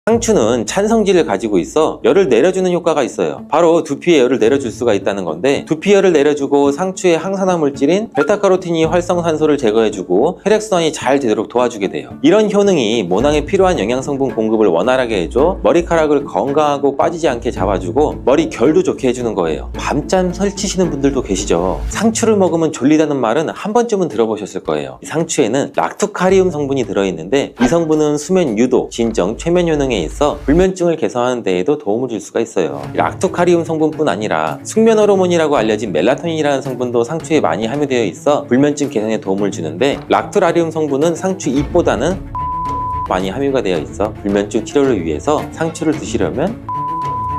상추는 찬성질을 가지고 있어 열을 내려주는 효과가 있어요. 바로 두피에 열을 내려줄 수가 있다는 건데, 두피 열을 내려주고 상추의 항산화 물질인 베타카로틴이 활성산소를 제거해주고 혈액순환이 잘 되도록 도와주게 돼요. 이런 효능이 모낭에 필요한 영양성분 공급을 원활하게 해줘 머리카락을 건강하고 빠지지 않게 잡아주고 머리 결도 좋게 해주는 거예요. 밤잠 설치시는 분들도 계시죠. 상추를 먹으면 졸리다는 말은 한 번쯤은 들어보셨을 거예요. 상추에는 락투카리움 성분이 들어있는데, 이 성분은 수면 유도, 진정, 최면 효능에 있어 불면증을 개선하는 데에도 도움을 줄 수가 있어요. 락투카리움 성분뿐 아니라 숙면 호르몬이라고 알려진 멜라토닌이라는 성분도 상추에 많이 함유되어 있어 불면증 개선에 도움을 주는데, 락투라리움 성분은 상추 잎보다는 많이 함유가 되어 있어 불면증 치료를 위해서 상추를 드시려면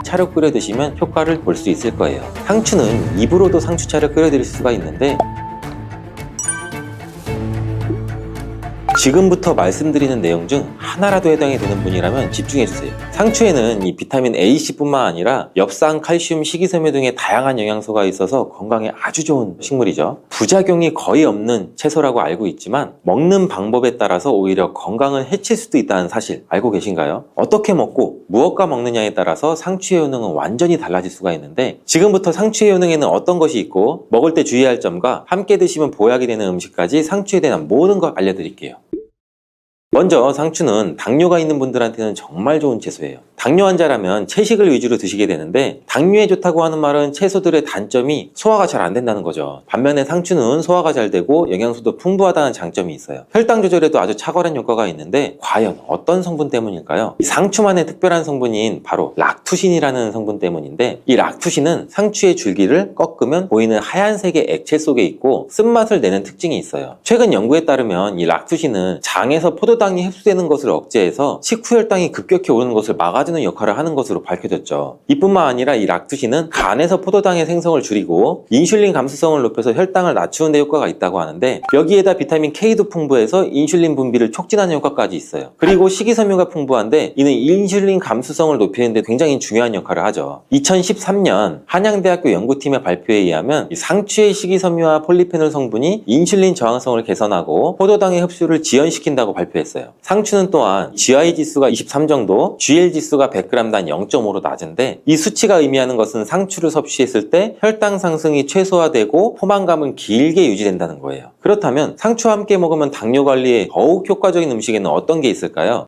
차로 끓여 드시면 효과를 볼 수 있을 거예요. 상추는 입으로도 상추차를 끓여 드릴 수가 있는데, 지금부터 말씀드리는 내용 중 하나라도 해당이 되는 분이라면 집중해주세요. 상추에는 이 비타민 AC뿐만 아니라 엽산, 칼슘, 식이섬유 등의 다양한 영양소가 있어서 건강에 아주 좋은 식물이죠. 부작용이 거의 없는 채소라고 알고 있지만 먹는 방법에 따라서 오히려 건강을 해칠 수도 있다는 사실 알고 계신가요? 어떻게 먹고 무엇과 먹느냐에 따라서 상추의 효능은 완전히 달라질 수가 있는데, 지금부터 상추의 효능에는 어떤 것이 있고 먹을 때 주의할 점과 함께 드시면 보약이 되는 음식까지 상추에 대한 모든 걸 알려드릴게요. 먼저 상추는 당뇨가 있는 분들한테는 정말 좋은 채소예요. 당뇨 환자라면 채식을 위주로 드시게 되는데, 당뇨에 좋다고 하는 말은 채소들의 단점이 소화가 잘 안 된다는 거죠. 반면에 상추는 소화가 잘 되고 영양소도 풍부하다는 장점이 있어요. 혈당 조절에도 아주 탁월한 효과가 있는데, 과연 어떤 성분 때문일까요? 이 상추만의 특별한 성분인 바로 락투신이라는 성분 때문인데, 이 락투신은 상추의 줄기를 꺾으면 보이는 하얀색의 액체 속에 있고 쓴맛을 내는 특징이 있어요. 최근 연구에 따르면 이 락투신은 장에서 포도당이 흡수되는 것을 억제해서 식후 혈당이 급격히 오르는 것을 막아주는 역할을 하는 것으로 밝혀졌죠. 이뿐만 아니라 이 락투신은 간에서 포도당의 생성을 줄이고 인슐린 감수성을 높여서 혈당을 낮추는 데 효과가 있다고 하는데, 여기에다 비타민 K도 풍부해서 인슐린 분비를 촉진하는 효과까지 있어요. 그리고 식이섬유가 풍부한데, 이는 인슐린 감수성을 높이는 데 굉장히 중요한 역할을 하죠. 2013년 한양대학교 연구팀의 발표에 의하면 상추의 식이섬유와 폴리페놀 성분이 인슐린 저항성을 개선하고 포도당의 흡수를 지연시킨다고 발표했어요. 상추는 또한 GI 지수가 23 정도, GL 지수가 100g당 0.5로 낮은데, 이 수치가 의미하는 것은 상추를 섭취했을 때 혈당 상승이 최소화되고 포만감은 길게 유지된다는 거예요. 그렇다면 상추와 함께 먹으면 당뇨 관리에 더욱 효과적인 음식에는 어떤 게 있을까요?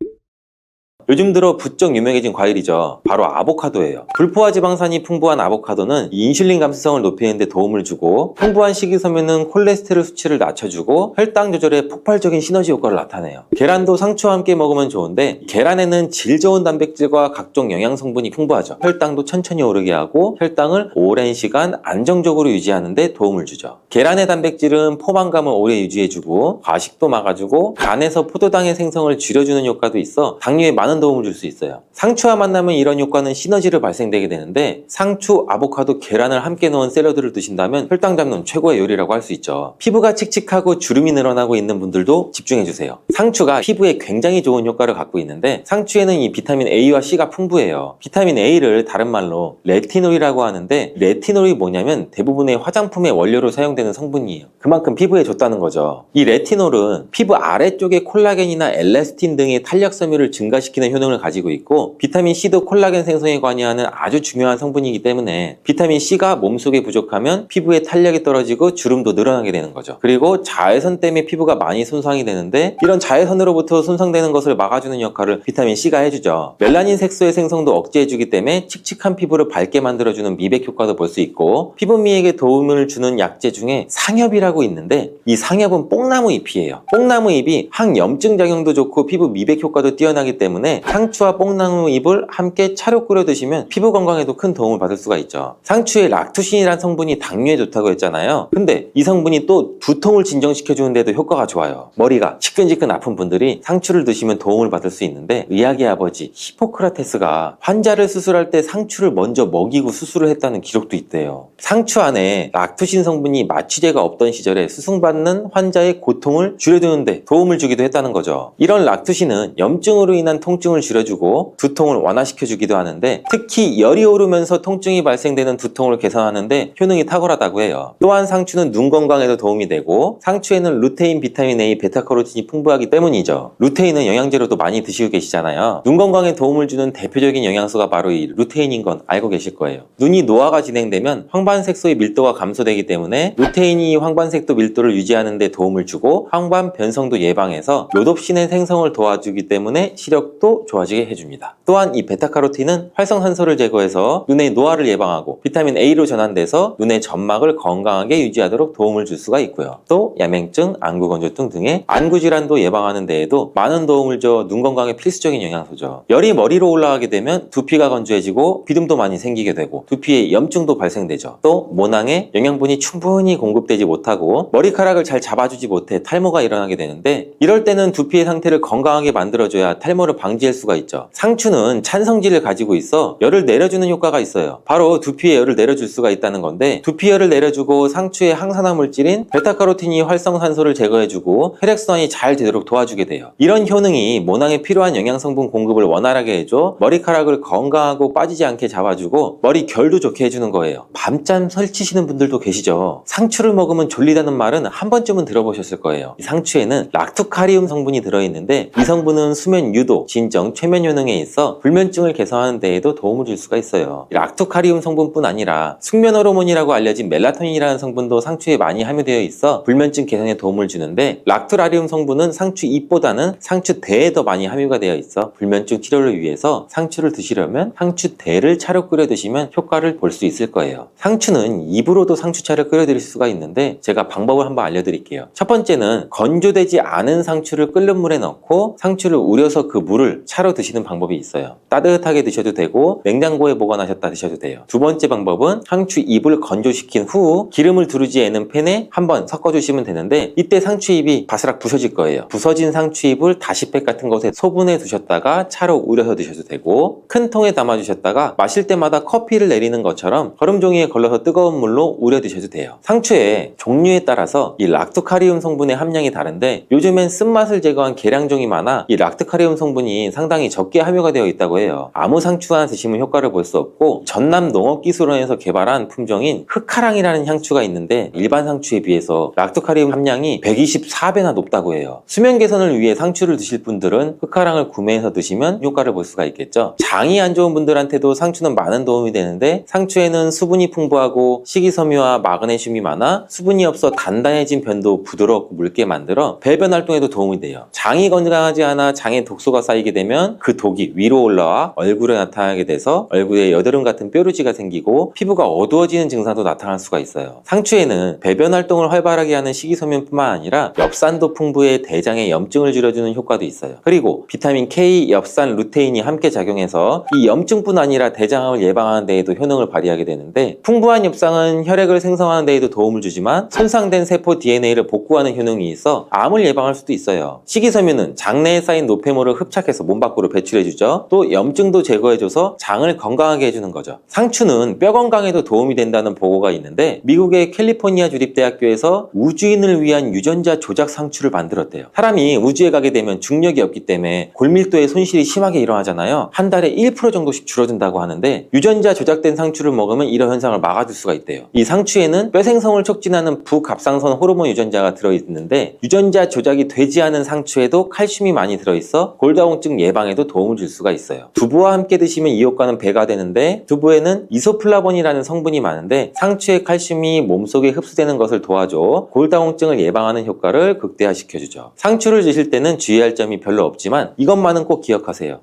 요즘 들어 부쩍 유명해진 과일이죠. 바로 아보카도예요. 불포화 지방산이 풍부한 아보카도는 인슐린 감수성을 높이는 데 도움을 주고, 풍부한 식이섬유는 콜레스테롤 수치를 낮춰주고 혈당 조절에 폭발적인 시너지 효과를 나타내요. 계란도 상추와 함께 먹으면 좋은데, 계란에는 질 좋은 단백질과 각종 영양 성분이 풍부하죠. 혈당도 천천히 오르게 하고 혈당을 오랜 시간 안정적으로 유지하는 데 도움을 주죠. 계란의 단백질은 포만감을 오래 유지해주고 과식도 막아주고 간에서 포도당의 생성을 줄여주는 효과도 있어 당뇨에 많은 도움을 줄 수 있어요. 상추와 만나면 이런 효과는 시너지를 발생되게 되는데, 상추, 아보카도, 계란을 함께 넣은 샐러드를 드신다면 혈당 잡는 최고의 요리라고 할 수 있죠. 피부가 칙칙하고 주름이 늘어나고 있는 분들도 집중해주세요. 상추가 피부에 굉장히 좋은 효과를 갖고 있는데, 상추에는 이 비타민 A와 C가 풍부해요. 비타민 A를 다른 말로 레티놀이라고 하는데, 레티놀이 뭐냐면 대부분의 화장품의 원료로 사용되는 성분이에요. 그만큼 피부에 좋다는 거죠. 이 레티놀은 피부 아래쪽에 콜라겐이나 엘라스틴 등의 탄력섬유를 증가시키는 효능을 가지고 있고, 비타민 C도 콜라겐 생성에 관여하는 아주 중요한 성분이기 때문에 비타민 C가 몸속에 부족하면 피부의 탄력이 떨어지고 주름도 늘어나게 되는 거죠. 그리고 자외선 때문에 피부가 많이 손상이 되는데, 이런 자외선으로부터 손상되는 것을 막아주는 역할을 비타민 C가 해주죠. 멜라닌 색소의 생성도 억제해주기 때문에 칙칙한 피부를 밝게 만들어주는 미백 효과도 볼 수 있고, 피부 미백에 도움을 주는 약재 중에 상엽이라고 있는데, 이 상엽은 뽕나무 잎이에요. 뽕나무 잎이 항염증 작용도 좋고 피부 미백 효과도 뛰어나기 때문에 상추와 뽕나무 잎을 함께 차로 끓여 드시면 피부 건강에도 큰 도움을 받을 수가 있죠. 상추에 락투신이라는 성분이 당뇨에 좋다고 했잖아요. 근데 이 성분이 또 두통을 진정시켜주는 데도 효과가 좋아요. 머리가 지끈지끈 아픈 분들이 상추를 드시면 도움을 받을 수 있는데, 의학의 아버지 히포크라테스가 환자를 수술할 때 상추를 먼저 먹이고 수술을 했다는 기록도 있대요. 상추 안에 락투신 성분이 마취제가 없던 시절에 수술받는 환자의 고통을 줄여주는 데 도움을 주기도 했다는 거죠. 이런 락투신은 염증으로 인한 통증 통증을 줄여주고 두통을 완화시켜주기도 하는데, 특히 열이 오르면서 통증이 발생되는 두통을 개선하는데 효능이 탁월하다고 해요. 또한 상추는 눈 건강에도 도움이 되고, 상추에는 루테인, 비타민 A, 베타카로틴이 풍부하기 때문이죠. 루테인은 영양제로도 많이 드시고 계시잖아요. 눈 건강에 도움을 주는 대표적인 영양소가 바로 이 루테인인 건 알고 계실 거예요. 눈이 노화가 진행되면 황반색소의 밀도가 감소되기 때문에 루테인이 황반색소 밀도를 유지하는 데 도움을 주고, 황반 변성도 예방해서 로놉신의 생성을 도와주기 때문에 시력도 좋아지게 해줍니다. 또한 이 베타카로틴은 활성산소를 제거해서 눈의 노화를 예방하고, 비타민 A로 전환돼서 눈의 점막을 건강하게 유지하도록 도움을 줄 수가 있고요. 또 야맹증, 안구건조증 등의 안구질환도 예방하는 데에도 많은 도움을 줘 눈 건강에 필수적인 영양소죠. 열이 머리로 올라가게 되면 두피가 건조해지고 비듬도 많이 생기게 되고 두피에 염증도 발생되죠. 또 모낭에 영양분이 충분히 공급되지 못하고 머리카락을 잘 잡아주지 못해 탈모가 일어나게 되는데, 이럴 때는 두피의 상태를 건강하게 만들어줘야 탈모를 방지할 수가 있죠. 상추는 찬성질을 가지고 있어 열을 내려주는 효과가 있어요. 바로 두피에 열을 내려줄 수가 있다는 건데, 두피열을 내려주고 상추의 항산화 물질인 베타카로틴이 활성산소를 제거해주고 혈액순환이 잘 되도록 도와주게 돼요. 이런 효능이 모낭에 필요한 영양성분 공급을 원활하게 해줘 머리카락을 건강하고 빠지지 않게 잡아주고 머리 결도 좋게 해주는 거예요. 밤잠 설치시는 분들도 계시죠. 상추를 먹으면 졸리다는 말은 한 번쯤은 들어보셨을 거예요. 이 상추에는 락토카리움 성분이 들어있는데, 이 성분은 수면 유도, 진정, 최면 효능에 있어 불면증을 개선하는 데에도 도움을 줄 수가 있어요. 락토카리움 성분뿐 아니라 숙면 호르몬이라고 알려진 멜라토닌이라는 성분도 상추에 많이 함유되어 있어 불면증 개선에 도움을 주는데, 락토라리움 성분은 상추 잎보다는 상추 대에 더 많이 함유가 되어 있어 불면증 치료를 위해서 상추를 드시려면 상추 대를 차로 끓여 드시면 효과를 볼 수 있을 거예요. 상추는 입으로도 상추차를 끓여 드릴 수가 있는데, 제가 방법을 한번 알려드릴게요. 첫 번째는 건조되지 않은 상추를 끓는 물에 넣고 상추를 우려서 그 물을 차로 드시는 방법이 있어요. 따뜻하게 드셔도 되고 냉장고에 보관하셨다 드셔도 돼요. 두 번째 방법은 상추 잎을 건조시킨 후 기름을 두르지 않은 팬에 한번 섞어주시면 되는데, 이때 상추잎이 바스락 부서질 거예요. 부서진 상추잎을 다시팩 같은 것에 소분해 두셨다가 차로 우려서 드셔도 되고, 큰 통에 담아 주셨다가 마실 때마다 커피를 내리는 것처럼 거름 종이에 걸러서 뜨거운 물로 우려 드셔도 돼요. 상추의 종류에 따라서 이 락토카리움 성분의 함량이 다른데, 요즘엔 쓴맛을 제거한 계량종이 많아 이 락토카리움 성분이 상당히 적게 함유가 되어 있다고 해요. 아무 상추 하나 드시면 효과를 볼 수 없고, 전남 농업기술원에서 개발한 품종인 흑카랑이라는 향추가 있는데, 일반 상추에 비해서 락토카리움 함량이 124배나 높다고 해요. 수면 개선을 위해 상추를 드실 분들은 흑카랑을 구매해서 드시면 효과를 볼 수가 있겠죠. 장이 안 좋은 분들한테도 상추는 많은 도움이 되는데, 상추에는 수분이 풍부하고 식이섬유와 마그네슘이 많아 수분이 없어 단단해진 변도 부드럽고 묽게 만들어 배변 활동에도 도움이 돼요. 장이 건강하지 않아 장에 독소가 쌓이게 되면 그 독이 위로 올라와 얼굴에 나타나게 돼서 얼굴에 여드름 같은 뾰루지가 생기고 피부가 어두워지는 증상도 나타날 수가 있어요. 상추에는 배변 활동을 활발하게 하는 식이섬유뿐만 아니라 엽산도 풍부해 대장의 염증을 줄여주는 효과도 있어요. 그리고 비타민 K, 엽산, 루테인이 함께 작용해서 이 염증뿐 아니라 대장암을 예방하는 데에도 효능을 발휘하게 되는데, 풍부한 엽산은 혈액을 생성하는 데에도 도움을 주지만 손상된 세포 DNA를 복구하는 효능이 있어 암을 예방할 수도 있어요. 식이섬유는 장내에 쌓인 노폐물을 흡착해서 몸 밖으로 배출해주죠. 또 염증도 제거해줘서 장을 건강하게 해주는 거죠. 상추는 뼈 건강에도 도움이 된다는 보고가 있는데, 미국의 캘리포니아 주립대학교에서 우주인을 위한 유전자 조작 상추를 만들었대요. 사람이 우주에 가게 되면 중력이 없기 때문에 골밀도의 손실이 심하게 일어나잖아요. 한 달에 1% 정도씩 줄어든다고 하는데, 유전자 조작된 상추를 먹으면 이런 현상을 막아줄 수가 있대요. 이 상추에는 뼈 생성을 촉진하는 부갑상선 호르몬 유전자가 들어있는데, 유전자 조작이 되지 않은 상추에도 칼슘이 많이 들어있어 골다공증 예방에도 도움을 줄 수가 있어요. 두부와 함께 드시면 이 효과는 배가 되는데, 두부에는 이소플라본이라는 성분이 많은데 상추의 칼슘이 몸속에 흡수되는 것을 도와줘 골다공증을 예방하는 효과를 극대화시켜주죠. 상추를 드실 때는 주의할 점이 별로 없지만 이것만은 꼭 기억하세요.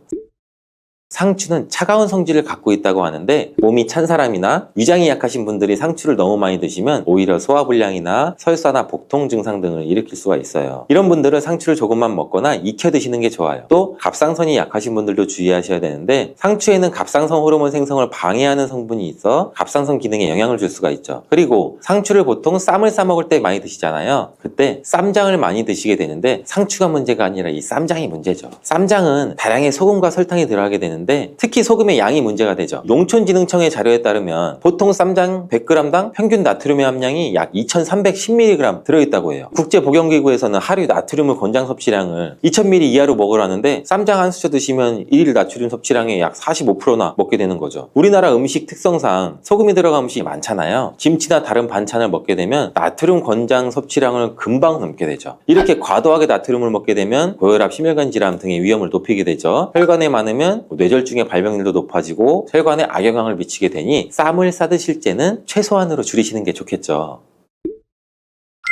상추는 차가운 성질을 갖고 있다고 하는데, 몸이 찬 사람이나 위장이 약하신 분들이 상추를 너무 많이 드시면 오히려 소화불량이나 설사나 복통 증상 등을 일으킬 수가 있어요. 이런 분들은 상추를 조금만 먹거나 익혀 드시는 게 좋아요. 또 갑상선이 약하신 분들도 주의하셔야 되는데, 상추에는 갑상선 호르몬 생성을 방해하는 성분이 있어 갑상선 기능에 영향을 줄 수가 있죠. 그리고 상추를 보통 쌈을 싸 먹을 때 많이 드시잖아요. 그때 쌈장을 많이 드시게 되는데, 상추가 문제가 아니라 이 쌈장이 문제죠. 쌈장은 다량의 소금과 설탕이 들어가게 되는 되는데 특히 소금의 양이 문제가 되죠. 농촌진흥청의 자료에 따르면 보통 쌈장 100g당 평균 나트륨의 함량이 약 2310mg 들어있다고 해요. 국제보건기구에서는 하루 나트륨 권장 섭취량을 2000ml 이하로 먹으라는데 쌈장 한 수저 드시면 1일 나트륨 섭취량의 약 45%나 먹게 되는 거죠. 우리나라 음식 특성상 소금이 들어간 음식이 많잖아요. 김치나 다른 반찬을 먹게 되면 나트륨 권장 섭취량을 금방 넘게 되죠. 이렇게 과도하게 나트륨을 먹게 되면 고혈압, 심혈관 질환 등의 위험을 높이게 되죠. 혈관에 많으면 뇌졸중의 발병률도 높아지고 혈관에 악영향을 미치게 되니 쌈을 싸드실 때는 최소한으로 줄이시는 게 좋겠죠.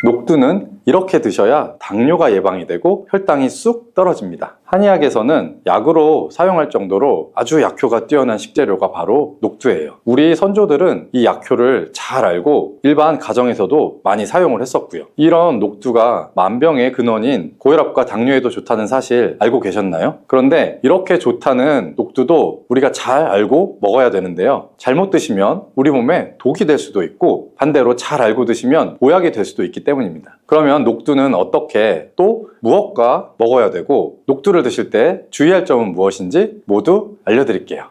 녹두는 이렇게 드셔야 당뇨가 예방이 되고 혈당이 쑥 떨어집니다. 한의학에서는 약으로 사용할 정도로 아주 약효가 뛰어난 식재료가 바로 녹두예요. 우리 선조들은 이 약효를 잘 알고 일반 가정에서도 많이 사용을 했었고요. 이런 녹두가 만병의 근원인 고혈압과 당뇨에도 좋다는 사실 알고 계셨나요? 그런데 이렇게 좋다는 녹두도 우리가 잘 알고 먹어야 되는데요. 잘못 드시면 우리 몸에 독이 될 수도 있고 반대로 잘 알고 드시면 보약이 될 수도 있기 때문입니다. 그러면 녹두는 어떻게 또 무엇과 먹어야 되고 녹두를 드실 때 주의할 점은 무엇인지 모두 알려드릴게요.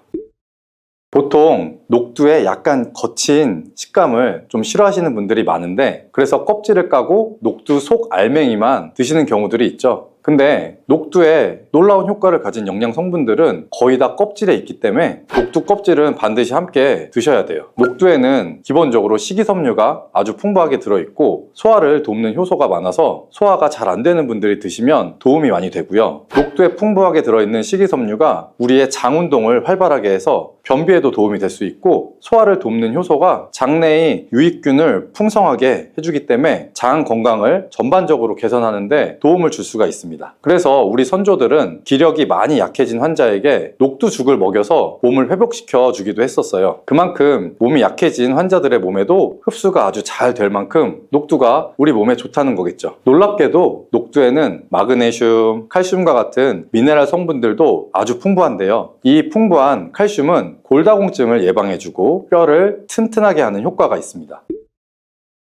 보통 녹두의 약간 거친 식감을 좀 싫어하시는 분들이 많은데 그래서 껍질을 까고 녹두 속 알맹이만 드시는 경우들이 있죠. 근데 녹두에 놀라운 효과를 가진 영양 성분들은 거의 다 껍질에 있기 때문에 녹두 껍질은 반드시 함께 드셔야 돼요. 녹두에는 기본적으로 식이섬유가 아주 풍부하게 들어있고 소화를 돕는 효소가 많아서 소화가 잘 안 되는 분들이 드시면 도움이 많이 되고요. 녹두에 풍부하게 들어있는 식이섬유가 우리의 장 운동을 활발하게 해서 변비에도 도움이 될 수 있고 소화를 돕는 효소가 장내의 유익균을 풍성하게 해주기 때문에 장 건강을 전반적으로 개선하는 데 도움을 줄 수가 있습니다. 그래서 우리 선조들은 기력이 많이 약해진 환자에게 녹두죽을 먹여서 몸을 회복시켜 주기도 했었어요. 그만큼 몸이 약해진 환자들의 몸에도 흡수가 아주 잘 될 만큼 녹두가 우리 몸에 좋다는 거겠죠. 놀랍게도 녹두에는 마그네슘, 칼슘과 같은 미네랄 성분들도 아주 풍부한데요. 이 풍부한 칼슘은 골다공증을 예방해주고 뼈를 튼튼하게 하는 효과가 있습니다.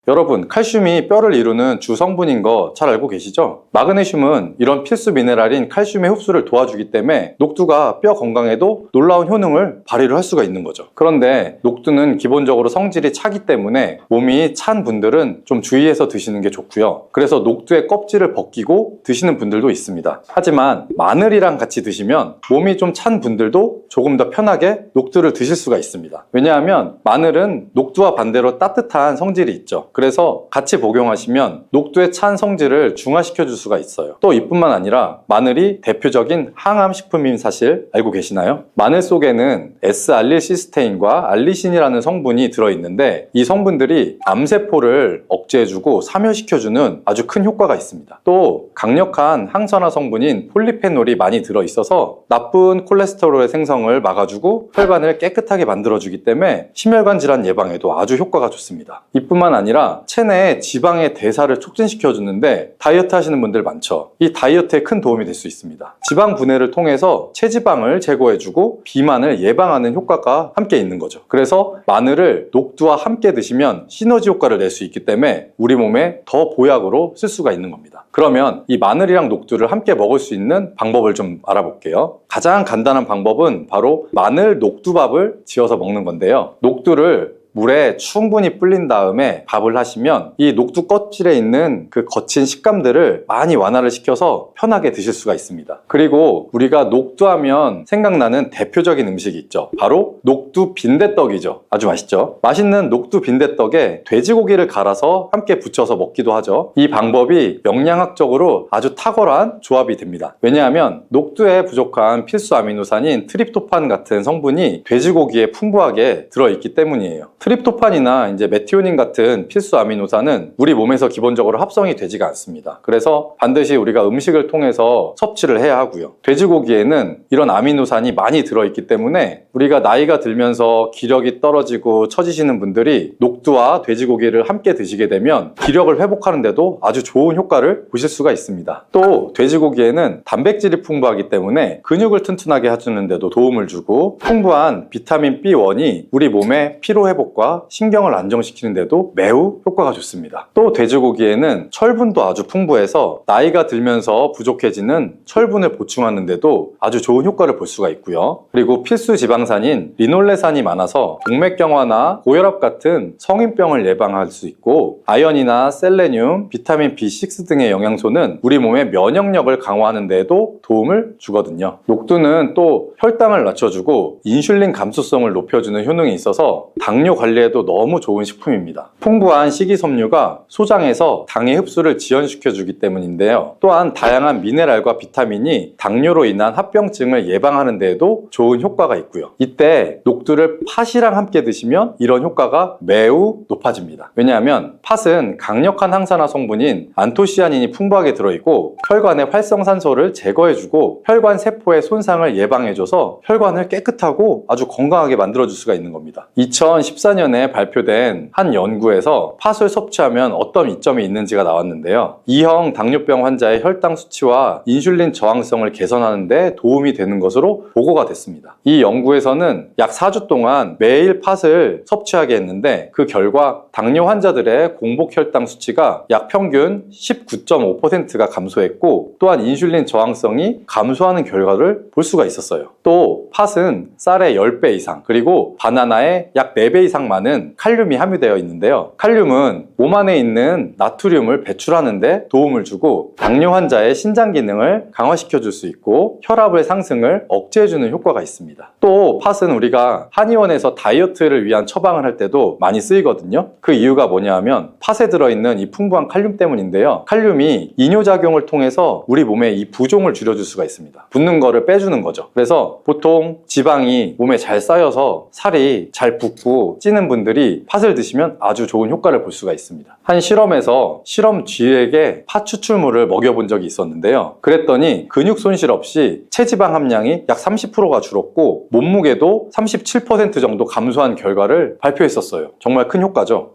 여러분, 칼슘이 뼈를 이루는 주 성분인 거 잘 알고 계시죠? 마그네슘은 이런 필수 미네랄인 칼슘의 흡수를 도와주기 때문에 녹두가 뼈 건강에도 놀라운 효능을 발휘를 할 수가 있는 거죠. 그런데 녹두는 기본적으로 성질이 차기 때문에 몸이 찬 분들은 좀 주의해서 드시는 게 좋고요. 그래서 녹두의 껍질을 벗기고 드시는 분들도 있습니다. 하지만 마늘이랑 같이 드시면 몸이 좀 찬 분들도 조금 더 편하게 녹두를 드실 수가 있습니다. 왜냐하면 마늘은 녹두와 반대로 따뜻한 성질이 있죠. 그래서 같이 복용하시면 녹두의 찬 성질을 중화시켜 줄 수가 있어요. 또 이뿐만 아니라 마늘이 대표적인 항암 식품인 사실 알고 계시나요? 마늘 속에는 S알릴시스테인과 알리신이라는 성분이 들어있는데 이 성분들이 암세포를 억제해주고 사멸시켜주는 아주 큰 효과가 있습니다. 또 강력한 항산화 성분인 폴리페놀이 많이 들어있어서 나쁜 콜레스테롤의 생성을 막아주고 혈관을 깨끗하게 만들어주기 때문에 심혈관 질환 예방에도 아주 효과가 좋습니다. 이뿐만 아니라 체내의 지방의 대사를 촉진시켜 주는데 다이어트 하시는 분들 많죠. 이 다이어트에 큰 도움이 될 수 있습니다. 지방 분해를 통해서 체지방을 제거해주고 비만을 예방하는 효과가 함께 있는 거죠. 그래서 마늘을 녹두와 함께 드시면 시너지 효과를 낼 수 있기 때문에 우리 몸에 더 보약으로 쓸 수가 있는 겁니다. 그러면 이 마늘이랑 녹두를 함께 먹을 수 있는 방법을 좀 알아볼게요. 가장 간단한 방법은 바로 마늘 녹두밥을 지어서 먹는 건데요. 녹두를 물에 충분히 불린 다음에 밥을 하시면 이 녹두 껍질에 있는 그 거친 식감들을 많이 완화를 시켜서 편하게 드실 수가 있습니다. 그리고 우리가 녹두하면 생각나는 대표적인 음식이 있죠. 바로 녹두 빈대떡이죠. 아주 맛있죠. 맛있는 녹두 빈대떡에 돼지고기를 갈아서 함께 부쳐서 먹기도 하죠. 이 방법이 영양학적으로 아주 탁월한 조합이 됩니다. 왜냐하면 녹두에 부족한 필수 아미노산인 트립토판 같은 성분이 돼지고기에 풍부하게 들어있기 때문이에요. 트립토판이나 이제 메티오닌 같은 필수 아미노산은 우리 몸에서 기본적으로 합성이 되지가 않습니다. 그래서 반드시 우리가 음식을 통해서 섭취를 해야 하고요. 돼지고기에는 이런 아미노산이 많이 들어있기 때문에 우리가 나이가 들면서 기력이 떨어지고 처지시는 분들이 녹두와 돼지고기를 함께 드시게 되면 기력을 회복하는 데도 아주 좋은 효과를 보실 수가 있습니다. 또 돼지고기에는 단백질이 풍부하기 때문에 근육을 튼튼하게 해주는 데도 도움을 주고 풍부한 비타민 B1이 우리 몸의 피로 회복 회복과 신경을 안정시키는 데도 매우 효과가 좋습니다. 또 돼지고기에는 철분도 아주 풍부해서 나이가 들면서 부족해지는 철분을 보충하는 데도 아주 좋은 효과를 볼 수가 있고요. 그리고 필수 지방산인 리놀레산이 많아서 동맥경화나 고혈압 같은 성인병을 예방할 수 있고, 아연이나 셀레늄, 비타민 B6 등의 영양소는 우리 몸의 면역력을 강화하는 데에도 도움을 주거든요. 녹두는 또 혈당을 낮춰주고 인슐린 감수성을 높여주는 효능이 있어서 당뇨 관리에도 너무 좋은 식품입니다. 풍부한 식이섬유가 소장에서 당의 흡수를 지연시켜주기 때문인데요. 또한 다양한 미네랄과 비타민이 당뇨로 인한 합병증을 예방하는 데에도 좋은 효과가 있고요. 이때 녹두를 팥이랑 함께 드시면 이런 효과가 매우 높아집니다. 왜냐하면 팥은 강력한 항산화 성분인 안토시아닌이 풍부하게 들어있고 혈관의 활성산소를 제거해주고 혈관 세포의 손상을 예방해줘서 혈관을 깨끗하고 아주 건강하게 만들어줄 수가 있는 겁니다. 2014년에 발표된 한 연구에서 팥을 섭취하면 어떤 이점이 있는지가 나왔는데요. 2형 당뇨병 환자의 혈당 수치와 인슐린 저항성을 개선하는 데 도움이 되는 것으로 보고가 됐습니다. 이 연구에서는 약 4주 동안 매일 팥을 섭취하게 했는데 그 결과 당뇨 환자들의 공복 혈당 수치가 약 평균 19.5%가 감소했고, 또한 인슐린 저항성이 감소하는 결과를 볼 수가 있었어요. 또 팥은 쌀의 10배 이상, 그리고 바나나의 약 4배 이상 많은 칼륨이 함유되어 있는데요. 칼륨은 몸 안에 있는 나트륨을 배출하는 데 도움을 주고 당뇨 환자의 신장 기능을 강화시켜 줄 수 있고 혈압의 상승을 억제해 주는 효과가 있습니다. 또 팥은 우리가 한의원에서 다이어트를 위한 처방을 할 때도 많이 쓰이거든요. 그 이유가 뭐냐 하면 팥에 들어있는 이 풍부한 칼륨 때문인데요. 칼륨이 이뇨작용을 통해서 우리 몸에 이 부종을 줄여줄 수가 있습니다. 붓는 거를 빼주는 거죠. 그래서 보통 지방이 몸에 잘 쌓여서 살이 잘 붓고 찌는 분들이 팥을 드시면 아주 좋은 효과를 볼 수가 있습니다. 한 실험에서 실험 쥐에게 팥 추출물을 먹여본 적이 있었는데요. 그랬더니 근육 손실 없이 체지방 함량이 약 30%가 줄었고 몸무게도 37% 정도 감소한 결과를 발표했었어요. 정말 큰 효과죠.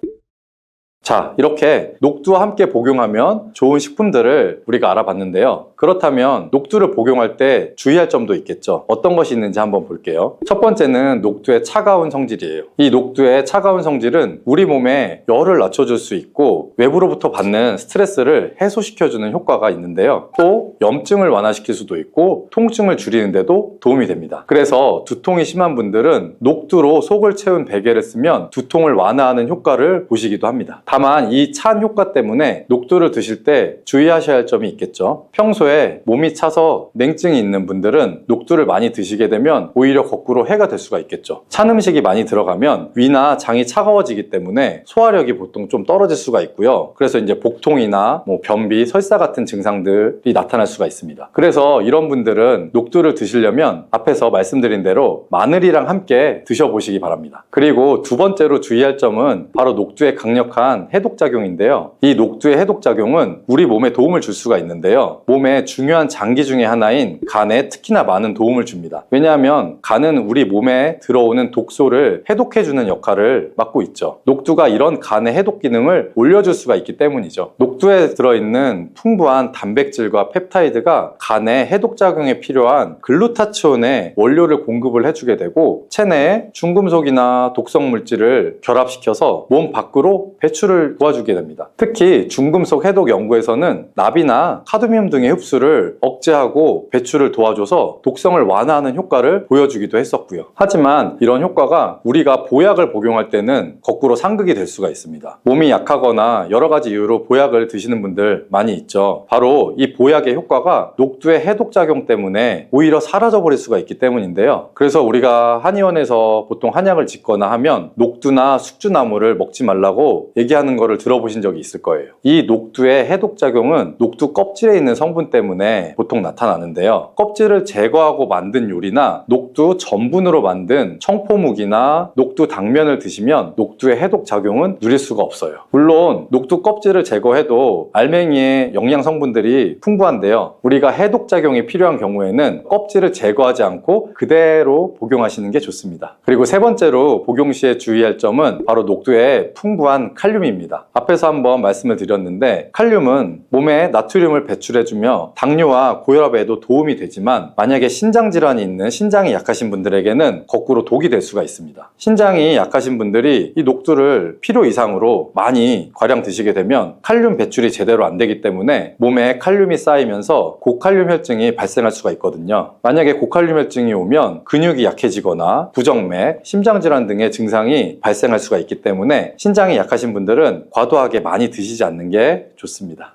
자, 이렇게 녹두와 함께 복용하면 좋은 식품들을 우리가 알아봤는데요. 그렇다면 녹두를 복용할 때 주의할 점도 있겠죠. 어떤 것이 있는지 한번 볼게요. 첫 번째는 녹두의 차가운 성질이에요. 이 녹두의 차가운 성질은 우리 몸에 열을 낮춰줄 수 있고 외부로부터 받는 스트레스를 해소시켜주는 효과가 있는데요. 또 염증을 완화시킬 수도 있고 통증을 줄이는데도 도움이 됩니다. 그래서 두통이 심한 분들은 녹두로 속을 채운 베개를 쓰면 두통을 완화하는 효과를 보시기도 합니다. 다만 이 찬 효과 때문에 녹두를 드실 때 주의하셔야 할 점이 있겠죠. 평소에 몸이 차서 냉증이 있는 분들은 녹두를 많이 드시게 되면 오히려 거꾸로 해가 될 수가 있겠죠. 찬 음식이 많이 들어가면 위나 장이 차가워지기 때문에 소화력이 보통 좀 떨어질 수가 있고요. 그래서 이제 복통이나 변비, 설사 같은 증상들이 나타날 수가 있습니다. 그래서 이런 분들은 녹두를 드시려면 앞에서 말씀드린 대로 마늘이랑 함께 드셔보시기 바랍니다. 그리고 두 번째로 주의할 점은 바로 녹두의 강력한 해독작용인데요. 이 녹두의 해독작용은 우리 몸에 도움을 줄 수가 있는데요. 몸의 중요한 장기 중에 하나인 간에 특히나 많은 도움을 줍니다. 왜냐하면 간은 우리 몸에 들어오는 독소를 해독해주는 역할을 맡고 있죠. 녹두가 이런 간의 해독 기능을 올려줄 수가 있기 때문이죠. 녹두에 들어있는 풍부한 단백질과 펩타이드가 간의 해독작용에 필요한 글루타치온의 원료를 공급을 해주게 되고 체내에 중금속이나 독성 물질을 결합시켜서 몸 밖으로 배출을 도와주게 됩니다. 특히 중금속 해독 연구에서는 납이나 카드뮴 등의 흡수를 억제하고 배출을 도와줘서 독성을 완화하는 효과를 보여주기도 했었고요. 하지만 이런 효과가 우리가 보약을 복용할 때는 거꾸로 상극이 될 수가 있습니다. 몸이 약하거나 여러 가지 이유로 보약을 드시는 분들 많이 있죠. 바로 이 보약의 효과가 녹두의 해독작용 때문에 오히려 사라져버릴 수가 있기 때문인데요. 그래서 우리가 한의원에서 보통 한약을 짓거나 하면 녹두나 숙주나물을 먹지 말라고 얘기하는 거를 들어보신 적이 있을 거예요. 이 녹두의 해독작용은 녹두 껍질에 있는 성분 때문에 보통 나타나는데요. 껍질을 제거하고 만든 요리나 녹두 전분으로 만든 청포묵이나 녹두 당면을 드시면 녹두의 해독작용은 누릴 수가 없어요. 물론 녹두 껍질을 제거해도 알맹이에 영양 성분들이 풍부한데요. 우리가 해독작용이 필요한 경우에는 껍질을 제거하지 않고 그대로 복용하시는 게 좋습니다. 그리고 세 번째로 복용 시에 주의할 점은 바로 녹두의 풍부한 칼륨입니다. 칼륨입니다. 앞에서 한번 말씀을 드렸는데 칼륨은 몸에 나트륨을 배출해주며 당뇨와 고혈압에도 도움이 되지만 만약에 신장 질환이 있는 신장이 약하신 분들에게는 거꾸로 독이 될 수가 있습니다. 신장이 약하신 분들이 이 녹두를 필요 이상으로 많이 과량 드시게 되면 칼륨 배출이 제대로 안 되기 때문에 몸에 칼륨이 쌓이면서 고칼륨 혈증이 발생할 수가 있거든요. 만약에 고칼륨 혈증이 오면 근육이 약해지거나 부정맥, 심장질환 등의 증상이 발생할 수가 있기 때문에 신장이 약하신 분들은 과도하게 많이 드시지 않는 게 좋습니다.